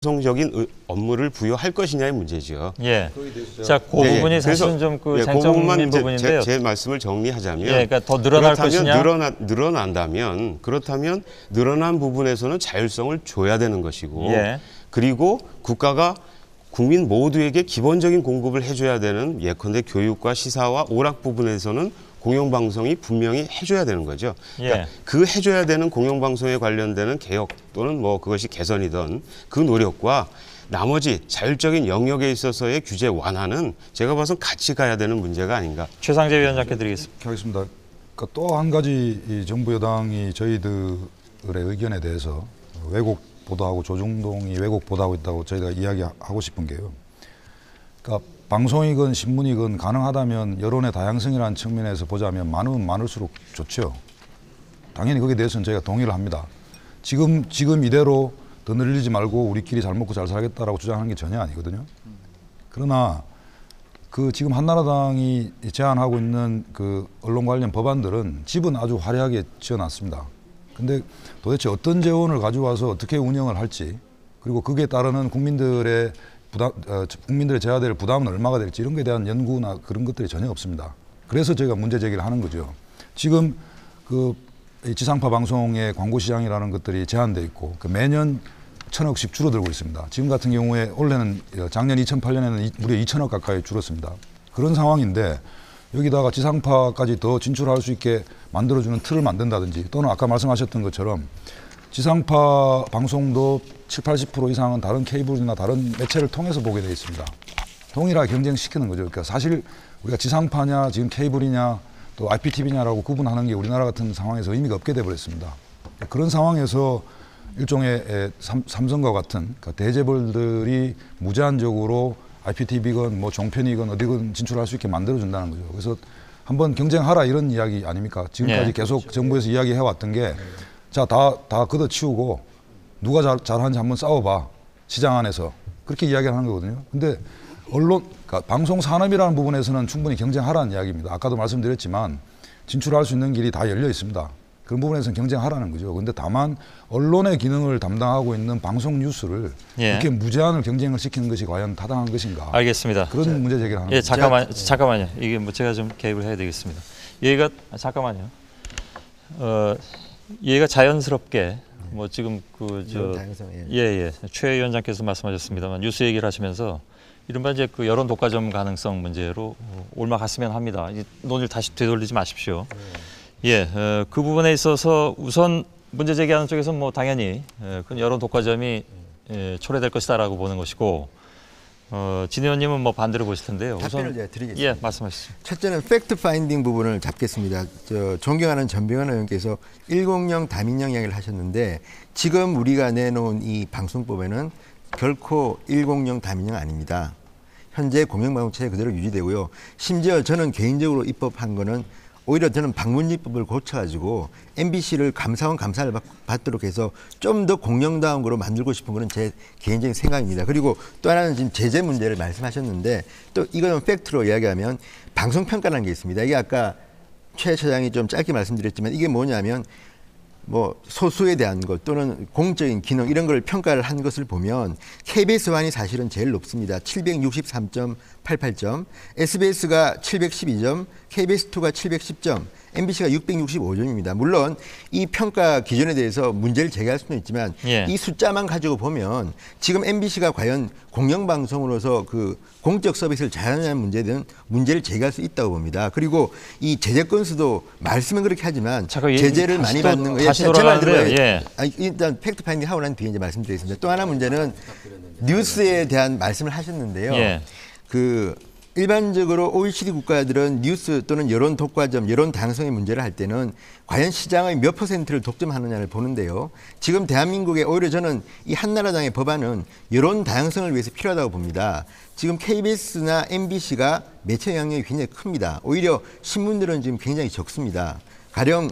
성적인 업무를 부여할 것이냐의 문제죠. 예. 자, 그 부분이 사실은 좀 그 쟁점인 부분인데요. 제 말씀을 정리하자면, 예, 그러니까 더 늘어날 것이냐? 그렇다면 늘어난 부분에서는 자율성을 줘야 되는 것이고, 예. 그리고 국가가 국민 모두에게 기본적인 공급을 해줘야 되는 예컨대 교육과 시사와 오락 부분에서는 공영방송이 분명히 해줘야 되는 거죠. 그러니까 예. 그 해줘야 되는 공영방송에 관련되는 개혁 또는 뭐 그것이 개선이든 그 노력과 나머지 자율적인 영역에 있어서의 규제 완화는 제가 봐서는 같이 가야 되는 문제가 아닌가. 최상재 위원장께 드리겠습니다. 하겠습니다. 그러니까 또 한 가지 이 정부 여당이 저희들의 의견에 대해서 왜곡 보도하고 조중동이 왜곡 보도하고 있다고 저희가 이야기하고 싶은 게요. 그러니까 방송이건 신문이건 가능하다면 여론의 다양성이라는 측면에서 보자면 많으면 많을수록 좋죠. 당연히 거기에 대해서는 저희가 동의를 합니다. 지금 이대로 더 늘리지 말고 우리끼리 잘 먹고 잘 살겠다라고 주장하는 게 전혀 아니거든요. 그러나 그 지금 한나라당이 제안하고 있는 그 언론 관련 법안들은 집은 아주 화려하게 지어놨습니다. 근데 도대체 어떤 재원을 가져와서 어떻게 운영을 할지, 그리고 거기에 따르는 국민들의 제어야 될 부담은 얼마가 될지 이런 것에 대한 연구나 그런 것들이 전혀 없습니다. 그래서 저희가 문제 제기를 하는 거죠. 지금 그 지상파 방송의 광고 시장이라는 것들이 제한돼 있고 그 매년 1,000억씩 줄어들고 있습니다. 지금 같은 경우에 올해는 작년 2008년에는 무려 2,000억 가까이 줄었습니다. 그런 상황인데 여기다가 지상파까지 더 진출할 수 있게 만들어주는 틀을 만든다든지, 또는 아까 말씀하셨던 것처럼 지상파 방송도 70~80% 이상은 다른 케이블이나 다른 매체를 통해서 보게 되어 있습니다. 동일하게 경쟁시키는 거죠. 그러니까 사실 우리가 지상파냐 지금 케이블이냐 또 IPTV냐라고 구분하는 게 우리나라 같은 상황에서 의미가 없게 돼버렸습니다. 그런 상황에서 일종의 삼성과 같은 대재벌들이 무제한적으로 IPTV건 뭐 종편이건 어디건 진출할 수 있게 만들어준다는 거죠. 그래서 한번 경쟁하라 이런 이야기 아닙니까? 지금까지 계속 정부에서 이야기해왔던 게, 자, 다 걷어치우고 누가 잘하는지 한번 싸워봐, 시장 안에서. 그렇게 이야기를 하는 거거든요. 근데 그러니까 방송 산업이라는 부분에서는 충분히 경쟁하라는 이야기입니다. 아까도 말씀드렸지만 진출할 수 있는 길이 다 열려 있습니다. 그런 부분에서는 경쟁하라는 거죠. 근데 다만 언론의 기능을 담당하고 있는 방송 뉴스를 이렇게 무제한을 경쟁을 시키는 것이 과연 타당한 것인가? 알겠습니다. 그런 문제 제기를 하는 거죠. 잠깐만요. 이게 뭐 제가 좀 개입을 해야 되겠습니다. 잠깐만요. 얘가 자연스럽게 뭐 지금 최 위원장께서 말씀하셨습니다만 뉴스 얘기를 하시면서 이른바 이제 그 여론 독과점 가능성 문제로 올라갔으면 합니다. 이 논의를 다시 되돌리지 마십시오. 그 부분에 있어서 우선 문제 제기하는 쪽에서는 뭐 당연히 그 여론 독과점이 초래될 것이다라고 보는 것이고, 진 의원님은 뭐 반대로 보실 텐데요. 답변을 제가 드리겠습니다. 말씀하시죠. 첫째는 팩트 파인딩 부분을 잡겠습니다. 존경하는 전병헌 의원께서 100 다민영 이야기를 하셨는데, 지금 우리가 내놓은 이 방송법에는 결코 100 다민영 아닙니다. 현재 공영방송체제 그대로 유지되고요. 심지어 저는 개인적으로 입법한 거는 오히려 저는 방문지법을 고쳐가지고 MBC를 감사원 감사를 받도록 해서 좀 더 공영다운 거로 만들고 싶은 거는 제 개인적인 생각입니다. 그리고 또 하나는 지금 제재 문제를 말씀하셨는데, 또 이거는 팩트로 이야기하면 방송평가라는 게 있습니다. 이게 아까 최 처장이 좀 짧게 말씀드렸지만 이게 뭐냐면 뭐 소수에 대한 것 또는 공적인 기능 이런 걸 평가를 한 것을 보면 KBS1이 사실은 제일 높습니다. 763.88점, SBS가 712점, KBS2가 710점, MBC가 665점입니다. 물론 이 평가 기준에 대해서 문제를 제기할 수는 있지만 이 숫자만 가지고 보면 지금 MBC가 과연 공영방송으로서 그 공적 서비스를 잘하느냐는 문제에 대한 문제를 제기할 수 있다고 봅니다. 그리고 이 제재 건수도 말씀은 그렇게 하지만 제재를 많이 받는 거예요. 제 말 들어요. 일단 팩트 파인딩 하고 난 뒤에 이제 말씀드리겠습니다. 또 하나 문제는 뉴스에 대한 말씀을 하셨는데요. 그 일반적으로 OECD 국가들은 뉴스 또는 여론 독과점, 여론 다양성의 문제를 할 때는 과연 시장의 몇 %를 독점하느냐를 보는데요. 지금 대한민국에 오히려 저는 이 한나라당의 법안은 여론 다양성을 위해서 필요하다고 봅니다. 지금 KBS나 MBC가 매체 영향력이 굉장히 큽니다. 오히려 신문들은 지금 굉장히 적습니다. 가령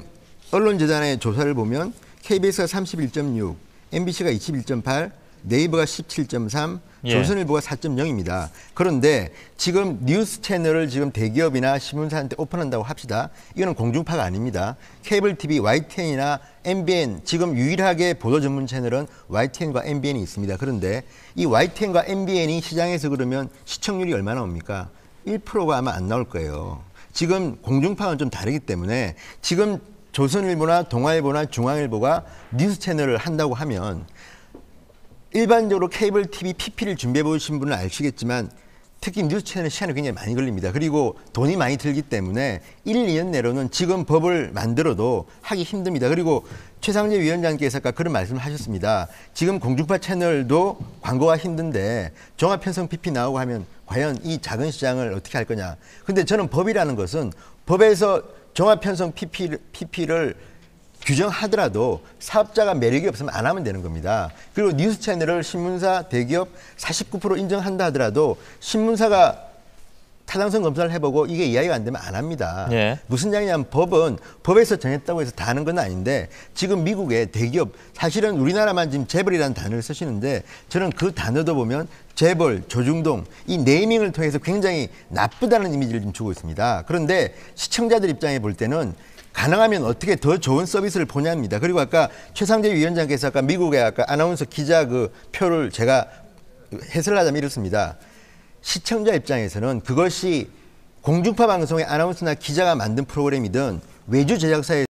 언론재단의 조사를 보면 KBS가 31.6, MBC가 21.8, 네이버가 17.3, 예. 조선일보가 4.0입니다. 그런데 지금 뉴스 채널을 지금 대기업이나 신문사한테 오픈한다고 합시다. 이거는 공중파가 아닙니다. 케이블 TV, YTN이나 MBN, 지금 유일하게 보도 전문 채널은 YTN과 MBN이 있습니다. 그런데 이 YTN과 MBN이 시장에서 그러면 시청률이 얼마나 옵니까? 1%가 아마 안 나올 거예요. 지금 공중파는 좀 다르기 때문에 지금 조선일보나 동아일보나 중앙일보가 뉴스 채널을 한다고 하면 일반적으로 케이블 TV PP를 준비해 보신 분은 아시겠지만 특히 뉴스 채널 시간이 굉장히 많이 걸립니다. 그리고 돈이 많이 들기 때문에 1, 2년 내로는 지금 법을 만들어도 하기 힘듭니다. 그리고 최상재 위원장께서 아까 그런 말씀을 하셨습니다. 지금 공중파 채널도 광고가 힘든데 종합편성 PP 나오고 하면 과연 이 작은 시장을 어떻게 할 거냐. 근데 저는 법이라는 것은 법에서 종합편성 PP를 규정하더라도 사업자가 매력이 없으면 안 하면 되는 겁니다. 그리고 뉴스 채널을 신문사 대기업 49% 인정한다 하더라도 신문사가 타당성 검사를 해보고 이게 이해가 안 되면 안 합니다. 예. 무슨 이야기냐면 법은 법에서 정했다고 해서 다 하는 건 아닌데 지금 미국의 대기업 사실은 우리나라만 지금 재벌이라는 단어를 쓰시는데 저는 그 단어도 보면 재벌, 조중동 이 네이밍을 통해서 굉장히 나쁘다는 이미지를 좀 주고 있습니다. 그런데 시청자들 입장에 볼 때는 가능하면 어떻게 더 좋은 서비스를 보냐입니다. 그리고 아까 최상재 위원장께서 아까 미국의 아까 아나운서 기자 그 표를 제가 해설을 하자면 이렇습니다. 시청자 입장에서는 그것이 공중파 방송의 아나운서나 기자가 만든 프로그램이든 외주 제작사의